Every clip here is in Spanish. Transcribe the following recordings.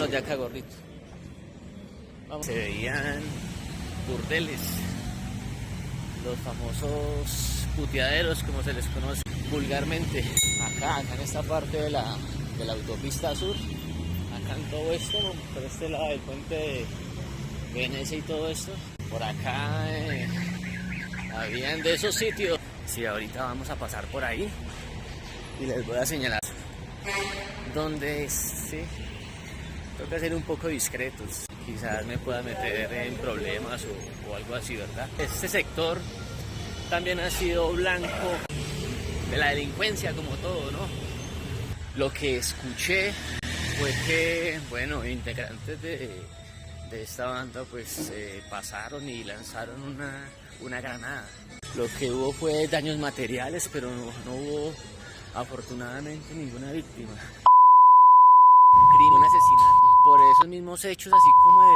Vámonos de acá, gordito. Vamos. Se veían burdeles, los famosos puteaderos, como se les conoce vulgarmente. Acá en esta parte de la autopista sur, acá en todo esto, por este lado del puente de Venecia y todo esto, por acá habían de esos sitios. Sí, ahorita vamos a pasar por ahí y les voy a señalar dónde es, ¿sí? Tengo que ser un poco discretos, quizás me pueda meter en problemas o algo así, ¿verdad? Este sector también ha sido blanco de la delincuencia, como todo, ¿no? Lo que escuché fue que, bueno, integrantes de esta banda pues pasaron y lanzaron una granada. Lo que hubo fue daños materiales, pero no hubo afortunadamente ninguna víctima. Un asesinato. Por esos mismos hechos así como de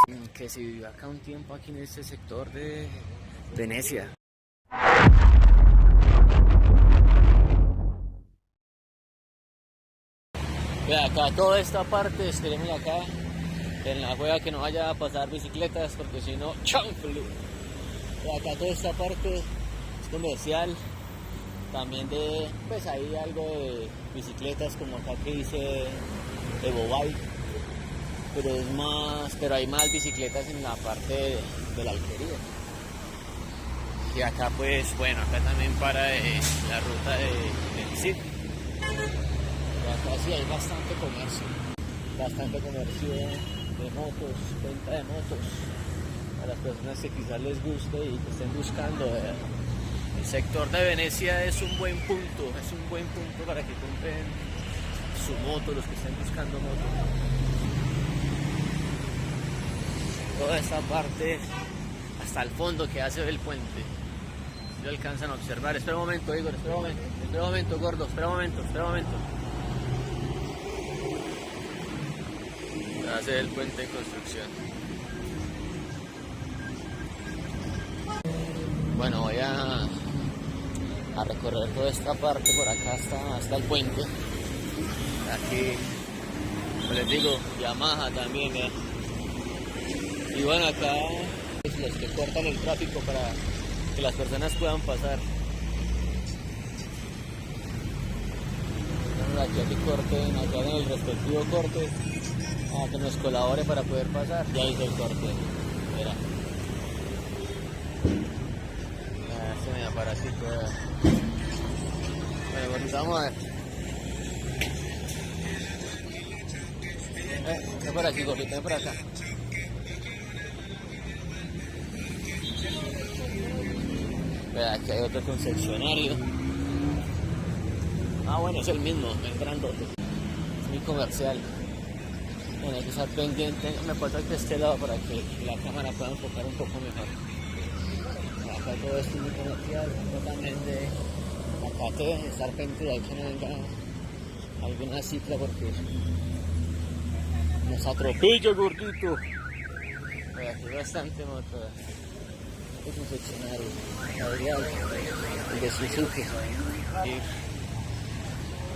violencia que se vivió acá un tiempo aquí en este sector de Venecia. Vea, acá toda esta parte, esperemos acá en la juega que no vaya a pasar bicicletas, porque si no, ¡chanflu! Acá toda esta parte es comercial, también pues hay algo de bicicletas como acá que dice Evobike, pero hay más bicicletas en la parte de la alquería. Y acá pues, bueno, acá también para la ruta del Cid. Acá sí hay bastante comercio de motos, venta de motos, a las personas que quizás les guste y que estén buscando. El sector de Venecia es un buen punto para que compren su moto, los que estén buscando moto. Toda esta parte, hasta el fondo que hace el puente, si lo alcanzan a observar. Espera un momento, Igor, espera un momento, gordo, espera un momento. Hace el puente de construcción. Bueno, voy a recorrer toda esta parte por acá hasta el puente. Aquí, como les digo, Yamaha también, ¿eh? Y bueno, acá es los que cortan el tráfico para que las personas puedan pasar. Aquí corten, acá en el respectivo corte, que nos colabore para poder pasar. Ya hice el corte, mira. Este medio aparatito. Bueno, pues vamos a ver. Ven por aquí, gordito, ven por acá. Mira, aquí hay otro concesionario. Bueno, es el mismo, el grandote. Es muy comercial. Bueno, hay que estar pendiente. Me puedo aquí a este lado para que la cámara pueda enfocar un poco mejor. Acá todo esto es muy comercial. Acá también acá te deben estar pendiente de que no venga alguna cicla porque nos atropella, gordito. Pero aquí hay bastante moto. Es un seccionario. El de Suzuki.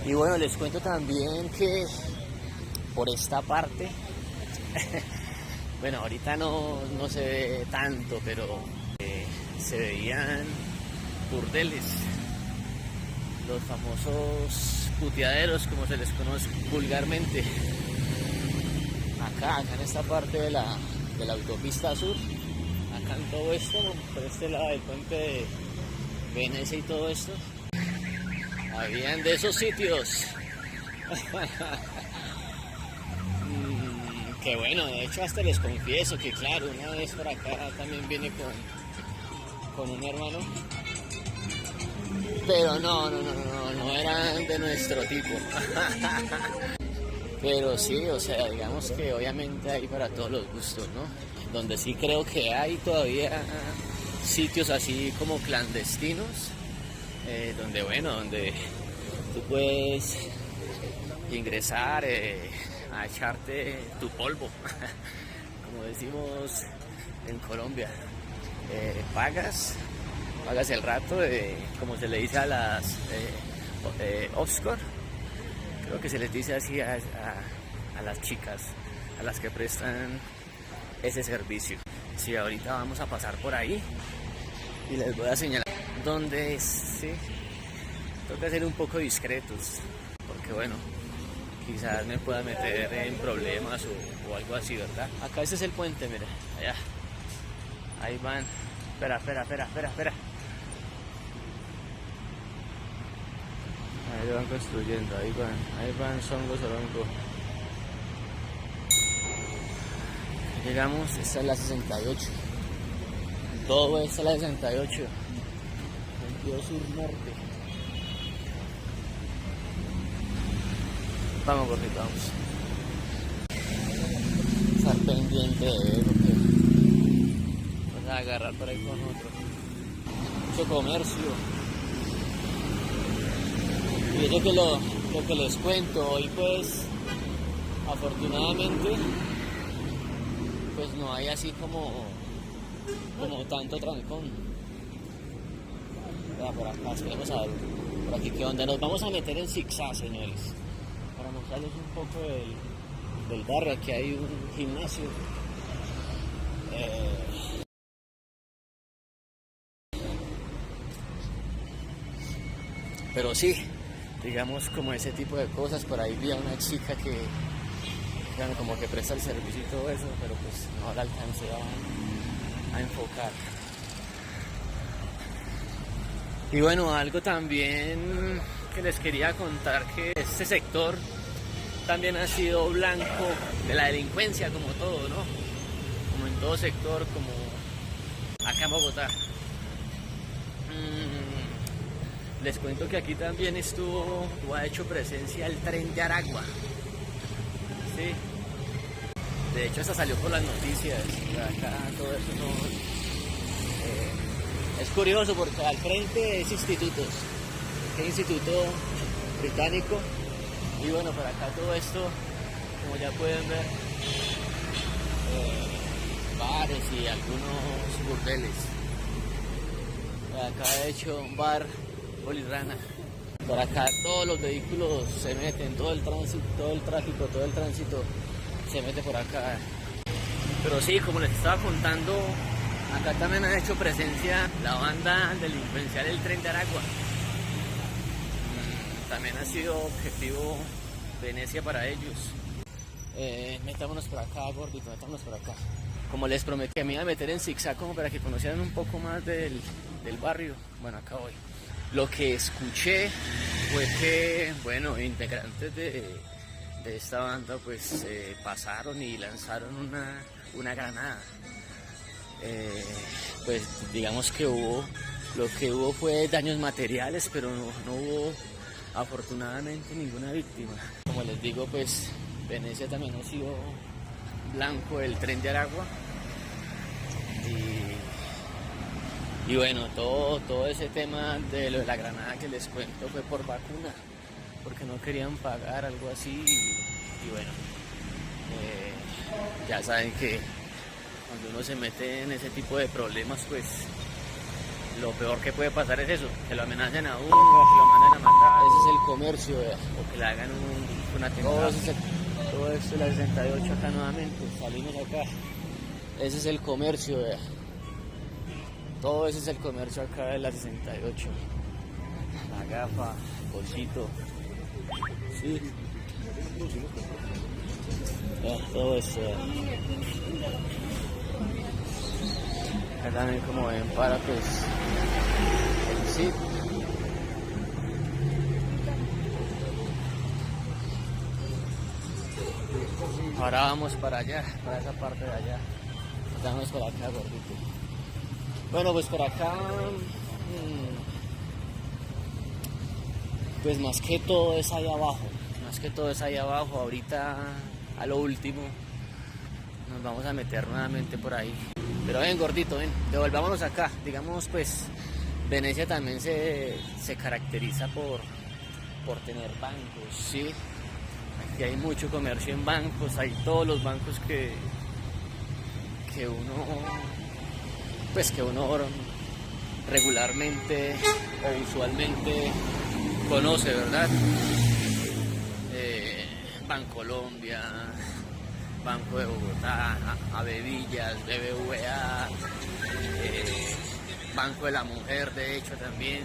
Y bueno, les cuento también que por esta parte, bueno, ahorita no se ve tanto, pero se veían burdeles, los famosos puteaderos, como se les conoce vulgarmente. Acá en esta parte de la autopista sur, acá en todo esto, por este lado del puente de Venecia y todo esto, habían de esos sitios. Que bueno, de hecho hasta les confieso que claro, una vez por acá también vine con un hermano, pero no eran de nuestro tipo. Pero sí, o sea, digamos que obviamente hay para todos los gustos, ¿no? Donde sí creo que hay todavía sitios así como clandestinos, donde tú puedes ingresar a echarte tu polvo, como decimos en Colombia. Pagas el rato, como se le dice a las Oscar, creo que se les dice así a a las chicas a las que prestan ese servicio. Sí, ahorita vamos a pasar por ahí y les voy a señalar dónde es, ¿sí? Toca ser un poco discretos, porque bueno, quizás me pueda meter en problemas o algo así, ¿verdad? Acá ese es el puente, mira, allá. Ahí van. Espera. Ahí van construyendo, ahí van songo. Llegamos, esta es la 68. Todo esta es la 68. Sentido sur-norte. Vamos, gordito, vamos. Estar pendiente de ver, porque vamos a agarrar por ahí con otro. Mucho comercio. Y eso que lo que les cuento hoy, pues, afortunadamente, pues no hay así como tanto trancón. Vea, por acá, esperemos a ver, por aquí qué onda. Nos vamos a meter en zigzag, señores, para mostrarles un poco del barrio. Aquí hay un gimnasio. Pero sí, digamos como ese tipo de cosas. Por ahí vi a una chica que bueno, como que presta el servicio y todo eso, pero pues no la alcancé a enfocar. Y bueno, algo también que les quería contar, que este sector también ha sido blanco de la delincuencia, como todo, ¿no? Como en todo sector, como acá en Bogotá. Les cuento que aquí también ha hecho presencia el tren de Aragua. Sí. De hecho, hasta salió por las noticias. Acá todo eso no. Es curioso porque al frente es institutos. Es instituto británico. Y bueno, por acá todo esto, como ya pueden ver, bares y algunos burdeles. Acá de hecho un bar Bolirrana. Por acá todos los vehículos se meten, todo el tránsito se mete por acá. Pero sí, como les estaba contando, acá también ha hecho presencia la banda delincuencial El Tren de Aragua. También ha sido objetivo Venecia para ellos. Metámonos por acá, gordito, metámonos por acá. Como les prometí, me iba a meter en zigzag como para que conocieran un poco más del barrio. Bueno, acá voy. Lo que escuché fue que, bueno, integrantes de esta banda pues pasaron y lanzaron una granada. Pues digamos que lo que hubo fue daños materiales, pero no hubo afortunadamente ninguna víctima. Como les digo, pues Venecia también ha sido blanco del Tren de Aragua. Y bueno, todo ese tema de lo de la granada que les cuento fue por vacuna, porque no querían pagar algo así. Y bueno, ya saben que cuando uno se mete en ese tipo de problemas, pues lo peor que puede pasar es eso, que lo amenacen a uno, que lo manden a matar. Ese es el comercio, o que le hagan un atentado. Todo esto es la 68 acá nuevamente, salimos acá. Ese es el comercio, todo ese es el comercio acá de la 68. La gafa, bolsito. Sí. Todo esto. Acá también, como ven, para pues el sitio. Ahora vamos para allá, para esa parte de allá. Estamos por acá, gordito. Bueno, pues por acá, pues más que todo es ahí abajo. Ahorita, a lo último, nos vamos a meter nuevamente por ahí. Pero ven, gordito, ven, devolvámonos acá. Digamos, pues, Venecia también se caracteriza por tener bancos, ¿sí? Aquí hay mucho comercio en bancos, hay todos los bancos que uno regularmente o usualmente conoce, ¿verdad? Bancolombia, Banco de Bogotá, Avevillas, BBVA, Banco de la Mujer, de hecho también.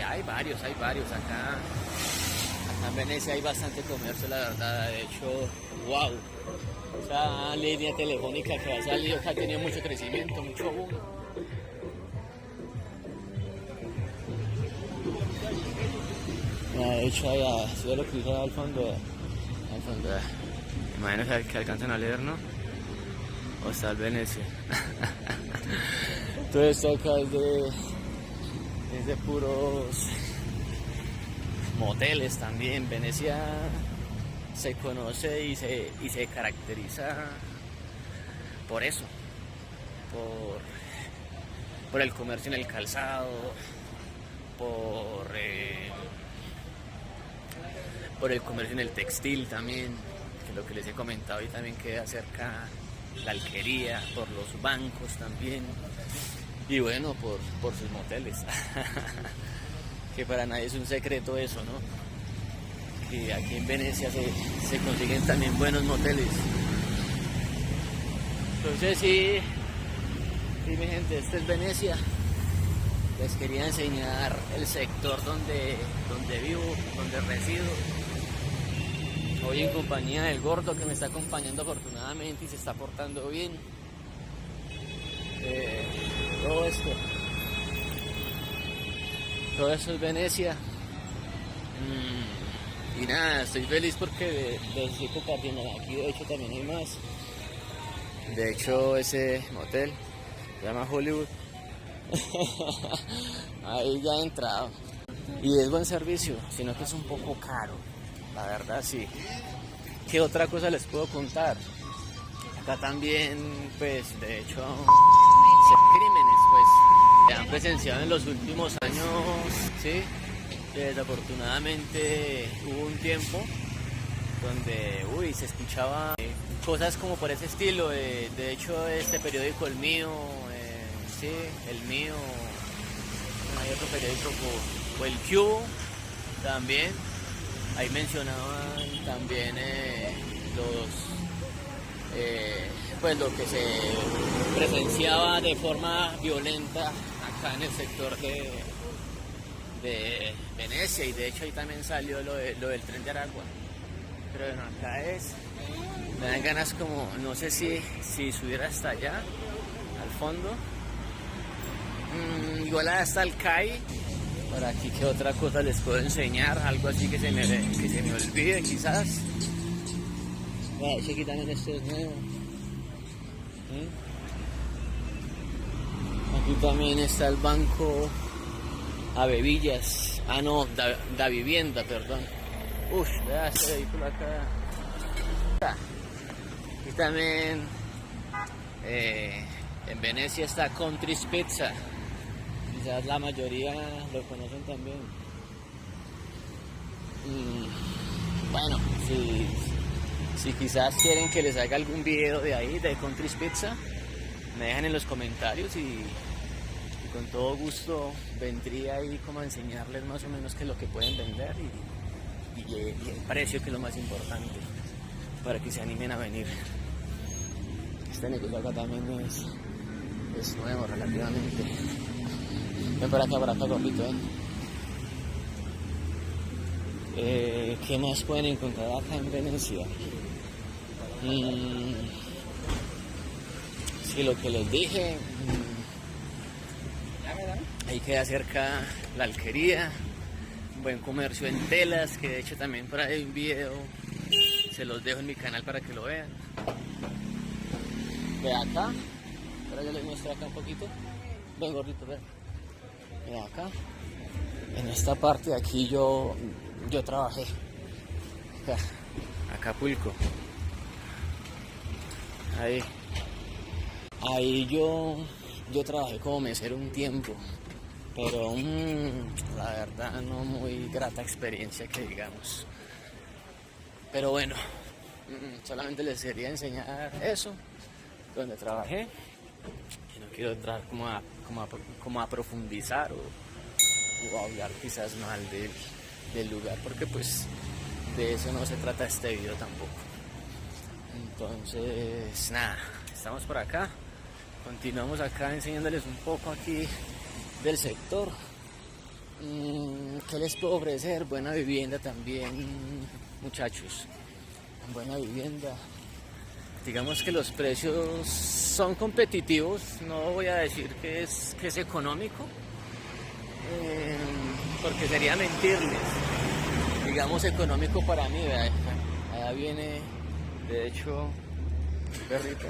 Hay varios acá. Acá en Venecia hay bastante comercio, la verdad. De hecho, wow, esa línea telefónica que ha salido, que ha tenido mucho crecimiento, mucho boom. De hecho, allá, si lo que hizo al fondo, imagino que alcanzan a leer, ¿no? O está el Venecia. Todo esto acá es de puros moteles también. Venecia se conoce y se caracteriza por eso, por el comercio en el calzado, por el comercio en el textil también, que es lo que les he comentado, y también queda cerca la alquería, por los bancos también, y bueno, por sus moteles. Que para nadie es un secreto eso, ¿no? Que aquí en Venecia se consiguen también buenos moteles. Entonces sí, mi gente, esta es Venecia. Les quería enseñar el sector donde vivo, donde resido. Hoy en compañía del gordo, que me está acompañando afortunadamente y se está portando bien. Todo esto es Venecia. Y nada, estoy feliz porque les estoy compartiendo. Aquí de hecho también hay más. De hecho ese motel se llama Hollywood. Ahí ya he entrado. Y es buen servicio, sino que es un poco caro. La verdad sí. ¿Qué otra cosa les puedo contar? Acá también, pues, de hecho, crímenes, pues, se han presenciado en los últimos años, ¿sí? Desafortunadamente hubo un tiempo donde, se escuchaba cosas como por ese estilo. De hecho, este periódico, El Mío, sí, El Mío, hay otro periódico, o El Cubo, también. Ahí mencionaban también pues lo que se presenciaba de forma violenta acá en el sector de Venecia, y de hecho ahí también salió lo del tren de Aragua. Pero bueno, acá me dan ganas como, no sé si subiera hasta allá, al fondo. Igual hasta el CAI. Por aquí, ¿qué otra cosa les puedo enseñar? Algo así que se me olvide quizás. Aquí también este es nuevo. Aquí también está el banco Avevillas. Ah, no, da Vivienda, perdón. Vea este vehículo acá. Aquí también en Venecia está Country's Pizza. Quizás la mayoría lo conocen también. Bueno, si quizás quieren que les haga algún video de ahí, de Country's Pizza, me dejan en los comentarios y con todo gusto vendría ahí como a enseñarles más o menos qué es lo que pueden vender y el precio, que es lo más importante, para que se animen a venir. Este negocio acá también es nuevo relativamente. Ven por acá, gordito, ¿qué más pueden encontrar acá en Venecia? Sí, lo que les dije. Ahí queda cerca la alquería, buen comercio en telas, que de hecho también por ahí hay un video, se los dejo en mi canal para que lo vean. De acá, ahora yo les muestro acá un poquito. Ven, gordito, ven. De acá, en esta parte de aquí yo trabajé. Acá, Acapulco. Ahí yo trabajé como mesero un tiempo, pero la verdad no muy grata experiencia que digamos. Pero bueno, solamente les quería enseñar eso, donde trabajé, y no quiero entrar como a profundizar o hablar quizás mal del lugar, porque pues de eso no se trata este video tampoco. Entonces, nada, estamos por acá. Continuamos acá enseñándoles un poco aquí del sector. ¿Qué les puedo ofrecer? Buena vivienda también, muchachos. Buena vivienda. Digamos que los precios son competitivos. No voy a decir que es económico, porque sería mentirles. Digamos económico para mí, ¿verdad? Allá viene, de hecho, un perrito.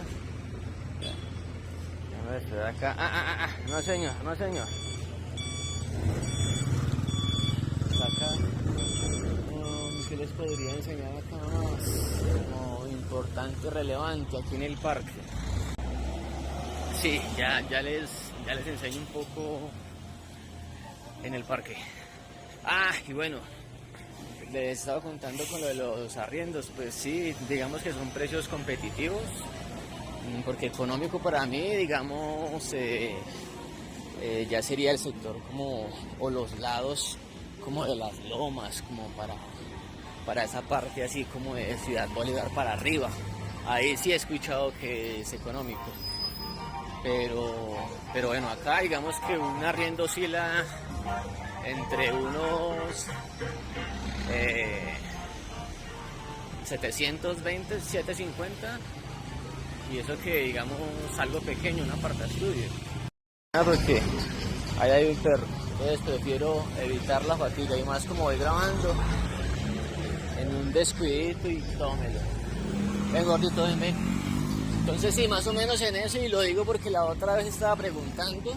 A ver, de acá. No señor, no señor. Acá, ¿qué les podría enseñar acá más? Como importante, relevante aquí en el parque. Sí, ya les enseño un poco en el parque. Y bueno, les estaba contando con lo de los arriendos. Pues sí, digamos que son precios competitivos, porque económico para mí, digamos, ya sería el sector como, o los lados como de las lomas, como para esa parte así como de Ciudad Bolívar para arriba. Ahí sí he escuchado que es económico, pero bueno, acá digamos que un arriendo oscila entre unos 720, 750, y eso que digamos algo pequeño, un apartaestudio. Porque ahí hay un perro, entonces prefiero evitar la fatiga, y más como voy grabando en un descuidito y tómelo. Ven gordito, ven. Entonces sí, más o menos en eso, y lo digo porque la otra vez estaba preguntando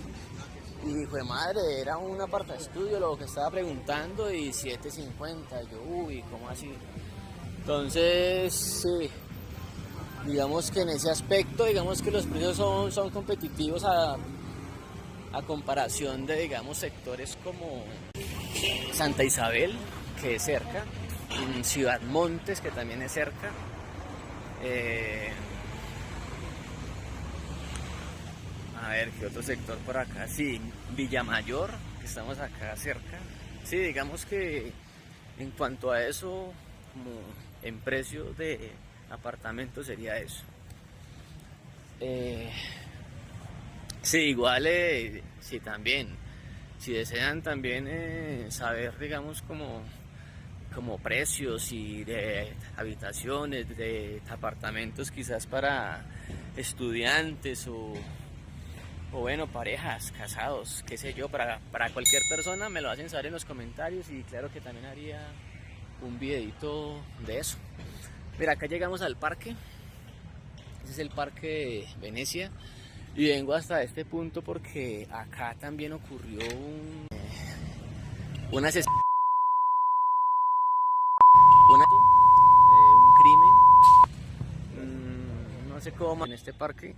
y fue madre, era un apartaestudio lo que estaba preguntando y 750, yo uy, ¿cómo así? Entonces sí, digamos que en ese aspecto, digamos que los precios son competitivos a comparación de, digamos, sectores como Santa Isabel, que es cerca, Ciudad Montes, que también es cerca, a ver, ¿qué otro sector por acá? Sí, Villamayor, que estamos acá cerca. Sí, digamos que en cuanto a eso, como en precio de apartamento sería eso. Sí, igual, sí, también, si desean también saber, digamos, como precios y de habitaciones, de apartamentos quizás para estudiantes o bueno, parejas, casados, qué sé yo, para cualquier persona, me lo hacen saber en los comentarios, y claro que también haría un videito de eso. Mira, acá llegamos al parque. Ese es el parque de Venecia, y vengo hasta este punto porque acá también ocurrió un crimen, no sé cómo, en este parque,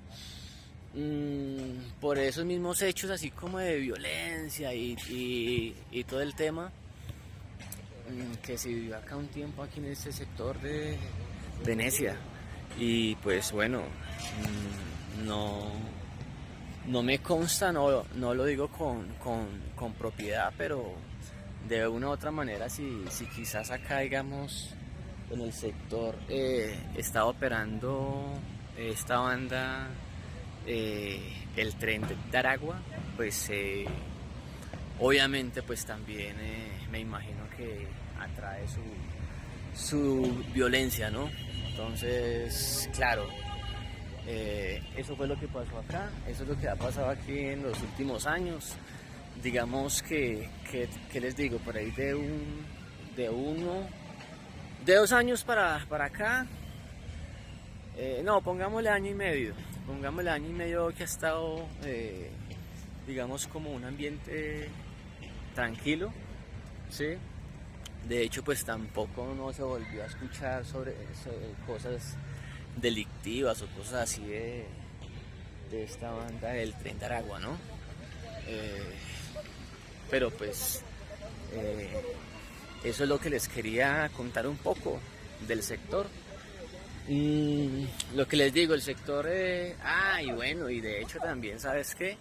por esos mismos hechos así como de violencia y todo el tema, que se vivió acá un tiempo aquí en este sector de Venecia. Y pues bueno, no me consta, no lo digo con propiedad, pero de una u otra manera, si quizás acá, digamos, en el sector está operando esta banda, el Tren de Aragua, pues obviamente pues también me imagino que atrae su violencia, ¿no? Entonces, claro, eso fue lo que pasó acá, eso es lo que ha pasado aquí en los últimos años. Digamos que les digo, por ahí de 2 años para acá, no, pongámosle año y medio que ha estado, digamos, como un ambiente tranquilo, ¿sí? De hecho, pues tampoco no se volvió a escuchar sobre cosas delictivas o cosas así de esta banda del Tren de Aragua, ¿no? Pero pues eso es lo que les quería contar un poco del sector. Lo que les digo, el sector, y bueno, y de hecho también, ¿sabes qué?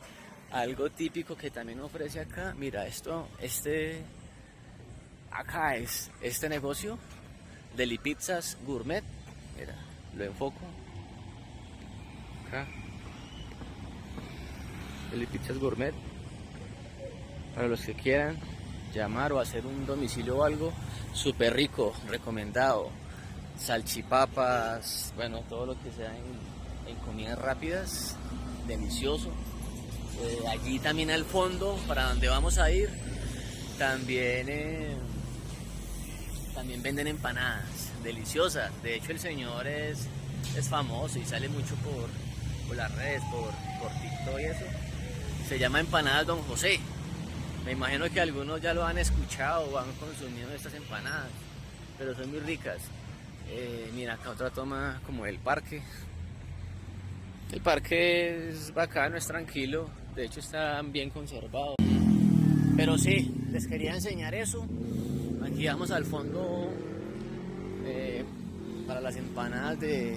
Algo típico que también ofrece acá, mira, acá es este negocio, Delipizzas Gourmet. Mira, lo enfoco. Acá. Delipizzas Gourmet. Para los que quieran llamar o hacer un domicilio o algo, súper rico, recomendado. Salchipapas, bueno, todo lo que sea en comidas rápidas, delicioso. Allí también al fondo, para donde vamos a ir, también venden empanadas deliciosas. De hecho, el señor es famoso y sale mucho por las redes, por TikTok y eso. Se llama Empanadas Don José. Me imagino que algunos ya lo han escuchado o han consumido estas empanadas, pero son muy ricas. Mira, acá otra toma como del parque. El parque es bacano, es tranquilo, de hecho está bien conservado. Pero sí, les quería enseñar eso. Aquí vamos al fondo para las empanadas de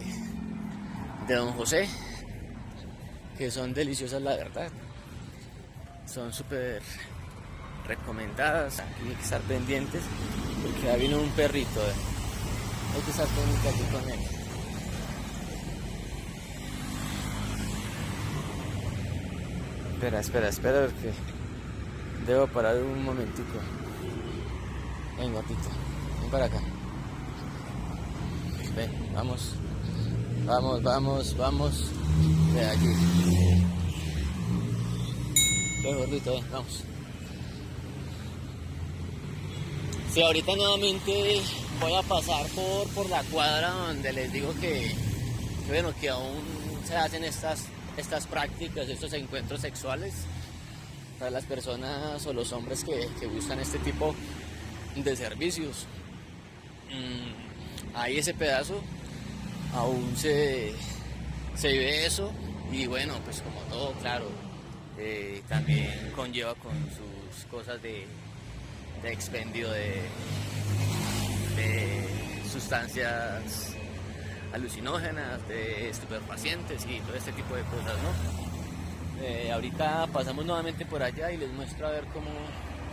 Don José, que son deliciosas la verdad. Son súper recomendadas. Aquí hay que estar pendientes porque ya vino un perrito. Hay que estar pendientes aquí con él. Espera, porque debo parar un momentico. Ven, guapito, ven para acá. Ven, vamos. Ven aquí. Ven, gordito, ven, vamos. Sí, ahorita nuevamente voy a pasar por la cuadra donde les digo que bueno, que aún se hacen estas prácticas, estos encuentros sexuales para las personas o los hombres que buscan este tipo de servicios. Ahí ese pedazo aún se ve eso, y bueno, pues como todo, claro, también conlleva con sus cosas de expendio de sustancias alucinógenas, de estupefacientes y todo este tipo de cosas, ¿no? Ahorita pasamos nuevamente por allá y les muestro a ver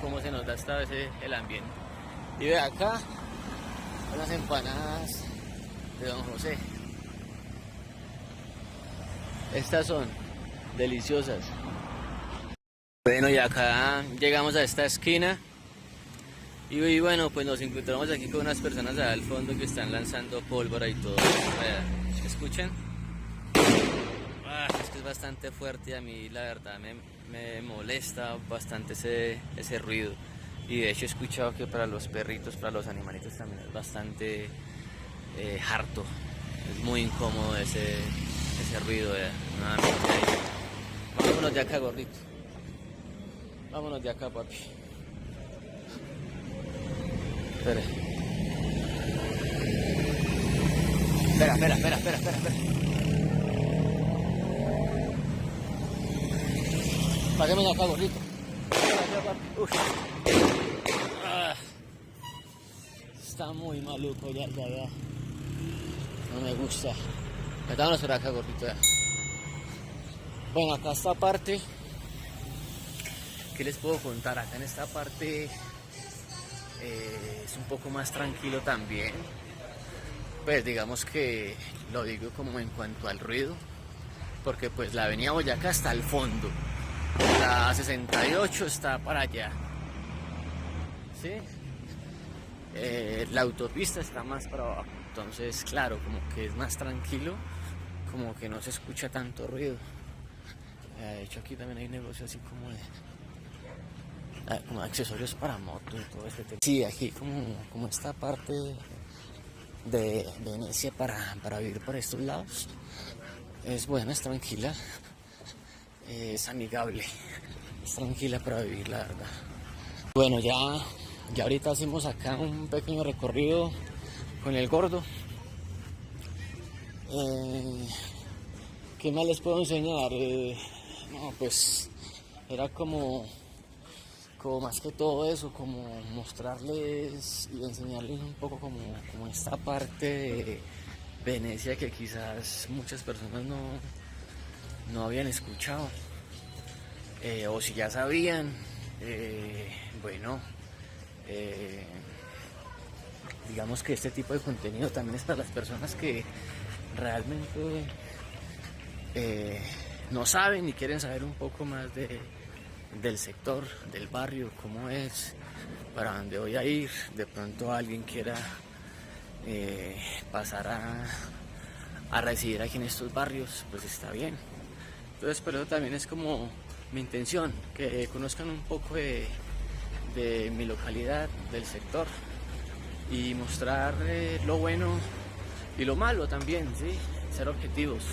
cómo se nos da esta vez el ambiente. Y ve acá las empanadas de Don José. Estas son deliciosas. Bueno, y acá llegamos a esta esquina. Y bueno, pues nos encontramos aquí con unas personas allá al fondo que están lanzando pólvora y todo. ¿Escuchan? Es que es bastante fuerte y a mí la verdad me molesta bastante ese ruido. Y de hecho he escuchado que para los perritos, para los animalitos también es bastante harto. Es muy incómodo ese ruido. Nuevamente ahí. Vámonos de acá, gordito. Vámonos de acá, papi. Espera. Pasemos acá, gordito. Está muy maluco ya. No me gusta. Metámonos por acá, gordito. Ya. Bueno, acá esta parte. ¿Qué les puedo contar? Acá en esta parte es un poco más tranquilo también. Pues digamos que lo digo como en cuanto al ruido, porque pues la avenida Boyacá está al fondo, la 68 está para allá, ¿sí? La autopista está más para abajo, entonces claro, como que es más tranquilo, como que no se escucha tanto ruido. De hecho aquí también hay negocio así como accesorios para moto y todo este tema. Sí, aquí como esta parte de Venecia para vivir por estos lados es buena, es tranquila, es amigable, es tranquila para vivir, la verdad. Bueno, ya ahorita hacemos acá un pequeño recorrido con el gordo. ¿Qué más les puedo enseñar? No, pues era como más que todo eso, como mostrarles y enseñarles un poco como esta parte de Venecia que quizás muchas personas no habían escuchado, o si ya sabían, bueno, digamos que este tipo de contenido también es para las personas que realmente no saben y quieren saber un poco más del sector, del barrio, cómo es, para dónde voy a ir. De pronto alguien quiera pasar a residir aquí en estos barrios, pues está bien. Entonces, pero también es como mi intención, que conozcan un poco de mi localidad, del sector, y mostrar lo bueno y lo malo también, ¿sí? Ser objetivos,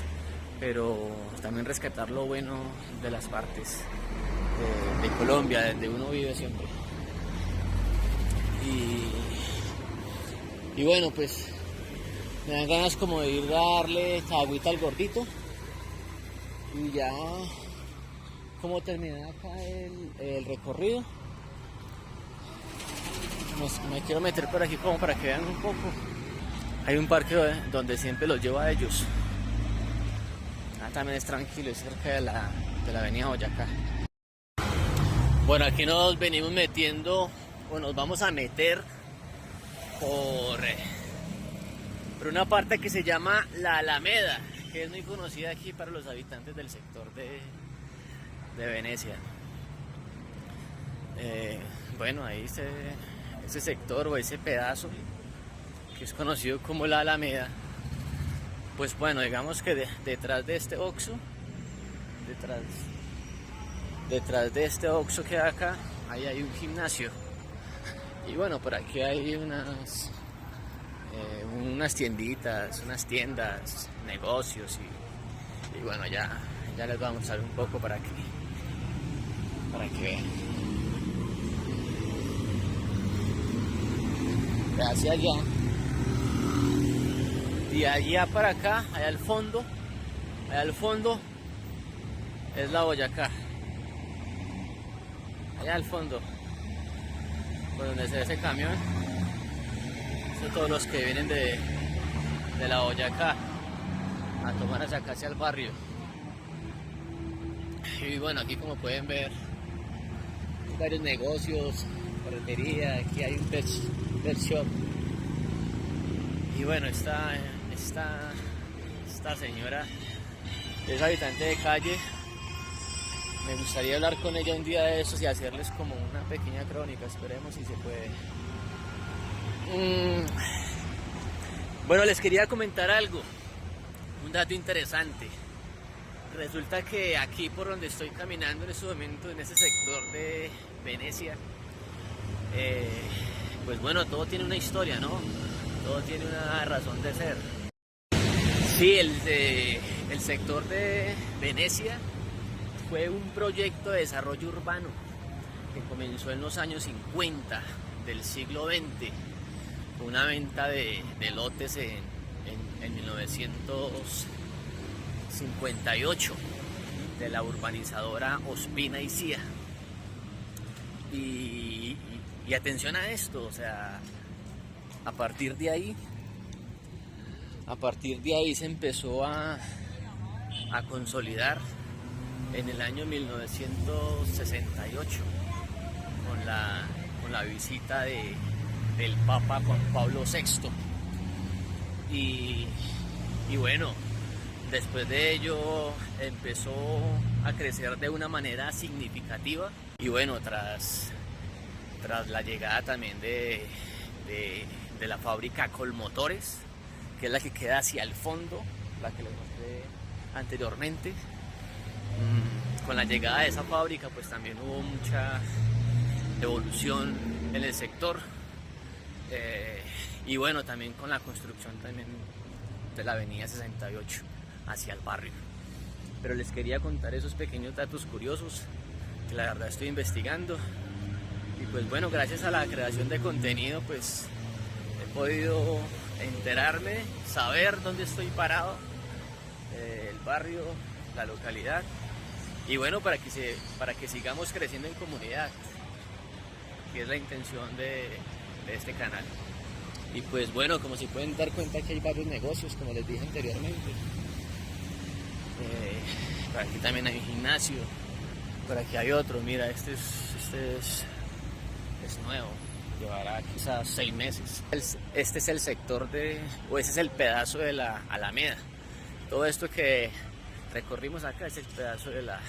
pero también rescatar lo bueno de las partes de Colombia, donde uno vive siempre. Y bueno, pues me dan ganas como de ir a darle agüita al gordito y ya como terminar acá el recorrido. Me quiero meter por aquí como para que vean un poco. Hay un parque donde siempre los llevo a ellos. También es tranquilo, es cerca de la avenida Boyacá. Bueno, aquí nos venimos metiendo, o nos vamos a meter por una parte que se llama La Alameda, que es muy conocida aquí para los habitantes del sector de Venecia. Bueno, ahí ese sector o ese pedazo que es conocido como La Alameda, pues bueno, digamos que detrás de este Oxxo, detrás de este Oxxo que hay acá, ahí hay un gimnasio. Y bueno, por aquí hay unas tienditas, unas tiendas, negocios y bueno, ya les vamos a mostrar un poco para que vean. Hacia allá, y allá para acá, allá al fondo es la Boyacá. Allá al fondo, por donde se ve ese camión, son todos los que vienen de la Boyacá a tomar hacia acá, hacia el barrio. Y bueno, aquí como pueden ver, varios negocios, ferretería, aquí hay un pet shop. Y bueno, esta señora es habitante de calle. Me gustaría hablar con ella un día de esos y hacerles como una pequeña crónica, esperemos si se puede. Bueno, les quería comentar algo, un dato interesante. Resulta que aquí por donde estoy caminando en este momento, en ese sector de Venecia, pues bueno, todo tiene una historia, ¿no? Todo tiene una razón de ser. Sí, el sector de Venecia fue un proyecto de desarrollo urbano que comenzó en los años 50 del siglo XX, con una venta de lotes en 1958 de la urbanizadora Ospina y Cía. Y atención a esto, o sea, a partir de ahí se empezó a consolidar en el año 1968 con la visita del Papa Juan Pablo VI. Y bueno, después de ello empezó a crecer de una manera significativa. Y bueno, tras la llegada también de la fábrica Colmotores, que es la que queda hacia el fondo, la que les mostré anteriormente. Con la llegada de esa fábrica pues también hubo mucha evolución en el sector, y bueno, también con la construcción también de la avenida 68 hacia el barrio. Pero les quería contar esos pequeños datos curiosos que la verdad estoy investigando, y pues bueno, gracias a la creación de contenido pues he podido enterarme, saber dónde estoy parado, el barrio, la localidad, y bueno, para que sigamos creciendo en comunidad, que es la intención de este canal. Y pues bueno, como se pueden dar cuenta, que hay varios negocios, como les dije anteriormente. Por aquí también hay un gimnasio, por aquí hay otro. Mira, este es nuevo, llevará quizás 6 meses. Este es el sector o ese es el pedazo de la Alameda. Todo esto que recorrimos acá es el pedazo de la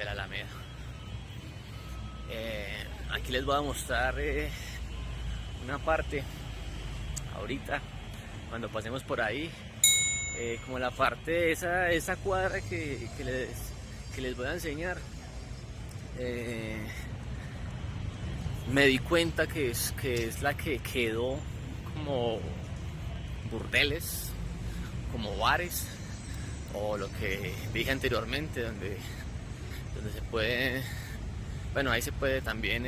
Alameda. Aquí les voy a mostrar una parte ahorita cuando pasemos por ahí, como la parte de esa cuadra que les voy a enseñar. Me di cuenta que es la que quedó como burdeles, como bares, o lo que dije anteriormente, donde se puede, bueno, ahí se puede también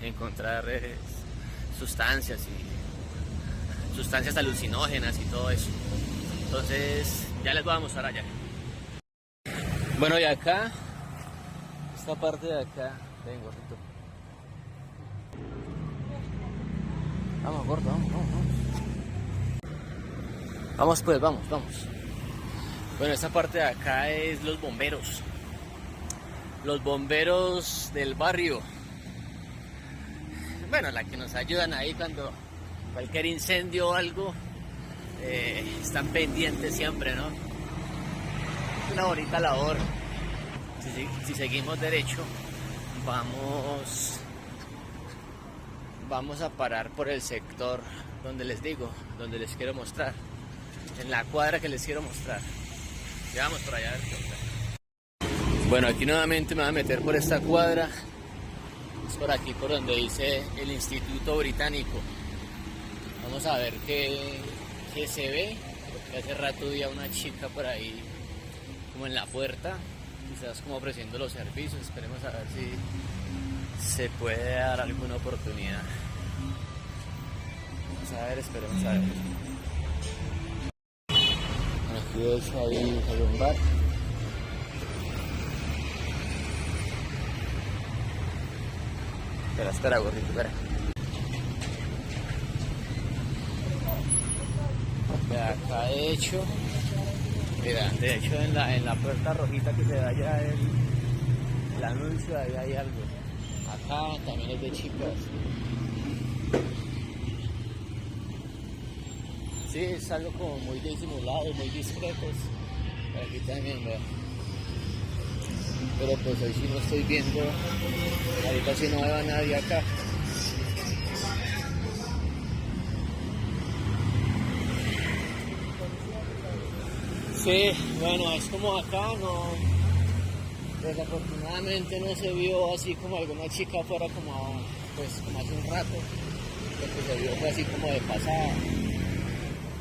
encontrar sustancias alucinógenas y todo eso. Entonces ya les voy a mostrar allá. Bueno, y acá, esta parte de acá, ven gordito. Vamos, gordo, vamos. Vamos pues, vamos. Bueno, esta parte de acá es los bomberos. Los bomberos del barrio. Bueno, la que nos ayudan ahí cuando cualquier incendio o algo, están pendientes siempre, ¿no? Es una bonita labor. Si seguimos derecho, vamos a parar por el sector donde les digo, donde les quiero mostrar, en la cuadra que les quiero mostrar. Ya vamos por allá a ver qué onda. Bueno, aquí nuevamente me voy a meter por esta cuadra. Es por aquí por donde dice el Instituto Británico. Vamos a ver qué se ve, porque hace rato vi a una chica por ahí como en la puerta, quizás como ofreciendo los servicios. Esperemos a ver si se puede dar alguna oportunidad. Vamos a ver, esperemos a ver. Bueno, aquí de hecho hay un bar. Espera, gordito, espera. Acá de hecho, mira, de hecho en la puerta rojita que se ve allá el anuncio, ahí hay algo. Acá también es de chicas. Sí, es algo como muy disimulado, muy discretos. Aquí también, ¿verdad? Pero pues hoy sí no estoy viendo, ahorita sí no veo a nadie acá. Sí, bueno, es como acá, no, desafortunadamente no se vio así como alguna chica fuera como hace un rato. Lo que se vio fue así como de pasada.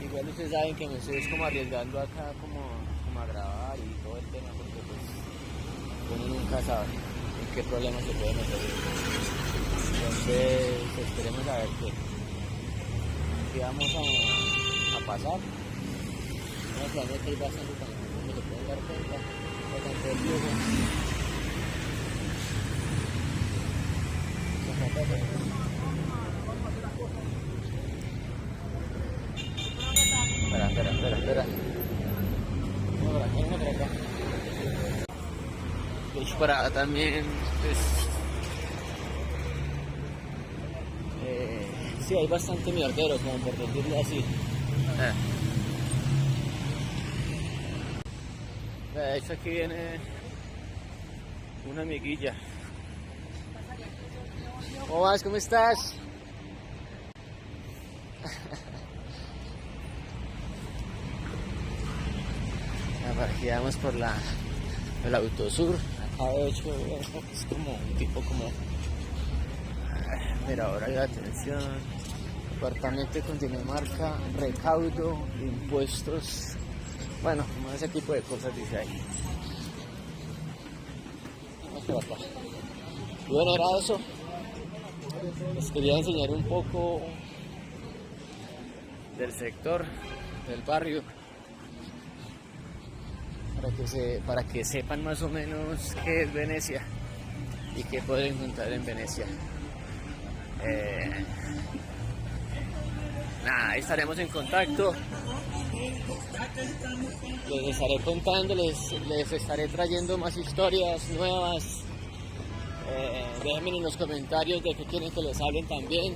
Igual ustedes saben que me estoy como arriesgando acá como a grabar y todo el tema, porque pues uno nunca sabe en qué problema se puede meter. Entonces esperemos a ver qué vamos a pasar. No, realmente hay bastante también, como se pueden dar cuenta, bastante flujo. Espera. Vamos por acá. De hecho, para también, pues, sí, hay bastante mierdero, como por decirlo así. De hecho, aquí viene una amiguilla. ¿Cómo vas? ¿Cómo estás? Aquí vamos por el Autosur. Acá de hecho es como un tipo como... Mira, ahora hay atención. Departamento de Cundinamarca, recaudo, impuestos. Bueno, como ese tipo de cosas dice ahí. Vamos por acá. Y bueno, era eso. Les quería enseñar un poco del sector, del barrio, para que sepan más o menos qué es Venecia y qué pueden encontrar en Venecia. Nada, estaremos en contacto. Les estaré contando, les estaré trayendo más historias nuevas. Déjenme en los comentarios de qué quieren que les hablen también.